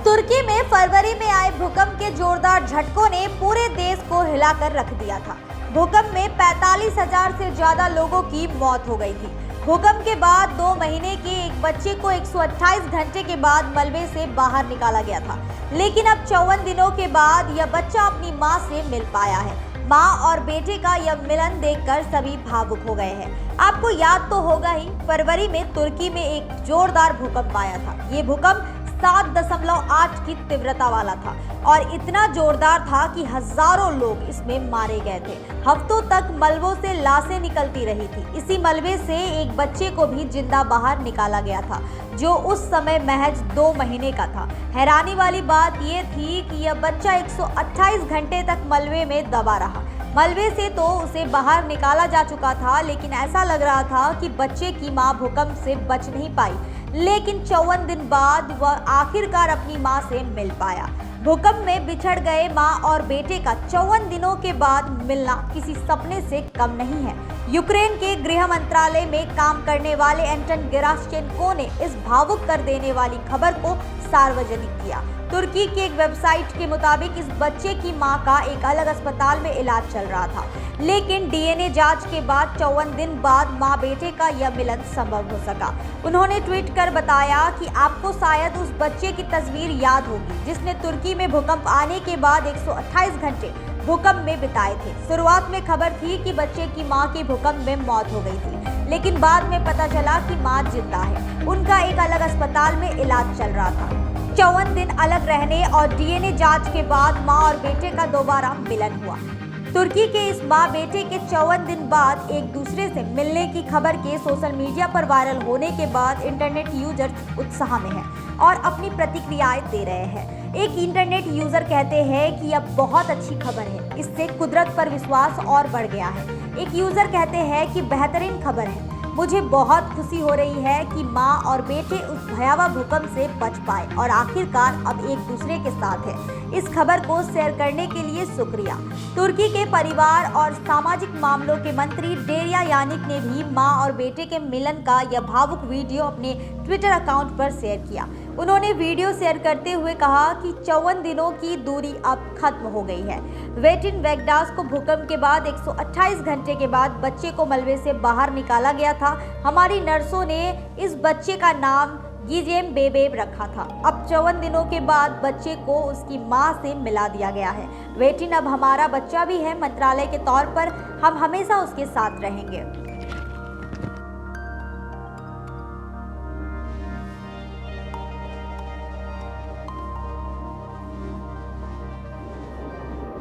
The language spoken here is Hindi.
तुर्की में फरवरी में आए भूकंप के जोरदार झटकों ने पूरे देश को हिलाकर रख दिया था। भूकंप में 45,000 से ज्यादा लोगों की मौत हो गई थी। भूकंप के बाद 2 महीने के एक बच्चे को 128 घंटे के बाद मलबे से बाहर निकाला गया था, लेकिन अब 54 दिनों के बाद यह बच्चा अपनी मां से मिल पाया है। मां और बेटे का यह मिलन देखकर सभी भावुक हो गए हैं। आपको याद तो होगा ही, फरवरी में तुर्की में एक जोरदार भूकंप आया था। ये भूकंप 7.8 की तीव्रता वाला था और इतना जोरदार था कि हजारों लोग इसमें मारे गए थे। हफ्तों तक मलबों से लाशें निकलती रही थी। इसी मलबे से एक बच्चे को भी जिंदा बाहर निकाला गया था, जो उस समय महज 2 महीने का था। हैरानी वाली बात यह थी कि यह बच्चा 128 घंटे तक मलबे में दबा रहा। मलबे से तो उसे बाहर निकाला जा चुका था, लेकिन ऐसा लग रहा था कि बच्चे की मां भूकंप से बच नहीं पाई। लेकिन 54 दिन बाद वह आखिरकार अपनी मां से मिल पाया। भूकंप में बिछड़ गए मां और बेटे का 54 दिनों के बाद मिलना किसी सपने से कम नहीं है। यूक्रेन के गृह मंत्रालय में काम करने वाले एंटन गेराश्चेंको ने इस भावुक कर देने वाली खबर को सार्वजनिक किया। तुर्की की एक वेबसाइट के मुताबिक इस बच्चे की मां का एक अलग अस्पताल में इलाज चल रहा था, लेकिन डीएनए जांच के बाद 54 दिन बाद मां बेटे का यह मिलन संभव हो सका। उन्होंने ट्वीट कर बताया कि आपको शायद उस बच्चे की तस्वीर याद होगी जिसने तुर्की में भूकंप आने के बाद 128 घंटे भूकंप में बिताए थे। शुरुआत में खबर थी कि बच्चे की मां की भूकंप में मौत हो गई थी, लेकिन बाद में पता चला कि मां जिंदा है। उनका एक अलग अस्पताल में इलाज चल रहा था। 54 दिन अलग रहने और डीएनए जांच के बाद मां और बेटे का दोबारा मिलन हुआ। तुर्की के इस मां बेटे के 54 दिन बाद एक दूसरे से मिलने की खबर के सोशल मीडिया पर वायरल होने के बाद इंटरनेट यूजर उत्साह में हैं और अपनी प्रतिक्रियाएं दे रहे हैं। एक इंटरनेट यूजर कहते हैं कि यह बहुत अच्छी खबर है, इससे कुदरत पर विश्वास और बढ़ गया है। एक यूजर कहते हैं कि बेहतरीन खबर है, मुझे बहुत खुशी हो रही है कि माँ और बेटे उस भयावह भूकंप से बच पाए और आखिरकार अब एक दूसरे के साथ है। इस खबर को शेयर करने के लिए शुक्रिया। तुर्की के परिवार और सामाजिक मामलों के मंत्री डेरिया यानिक ने भी माँ और बेटे के मिलन का यह भावुक वीडियो अपने ट्विटर अकाउंट पर शेयर किया। उन्होंने वीडियो शेयर करते हुए कहा कि 54 दिनों की दूरी अब खत्म हो गई है। वेटिन वेगडास को भूकंप के बाद 128 घंटे के बाद बच्चे को मलबे से बाहर निकाला गया था। हमारी नर्सों ने इस बच्चे का नाम गिजेम बेबेब रखा था। अब 54 दिनों के बाद बच्चे को उसकी मां से मिला दिया गया है। वेटिन अब हमारा बच्चा भी है। मंत्रालय के तौर पर हम हमेशा उसके साथ रहेंगे।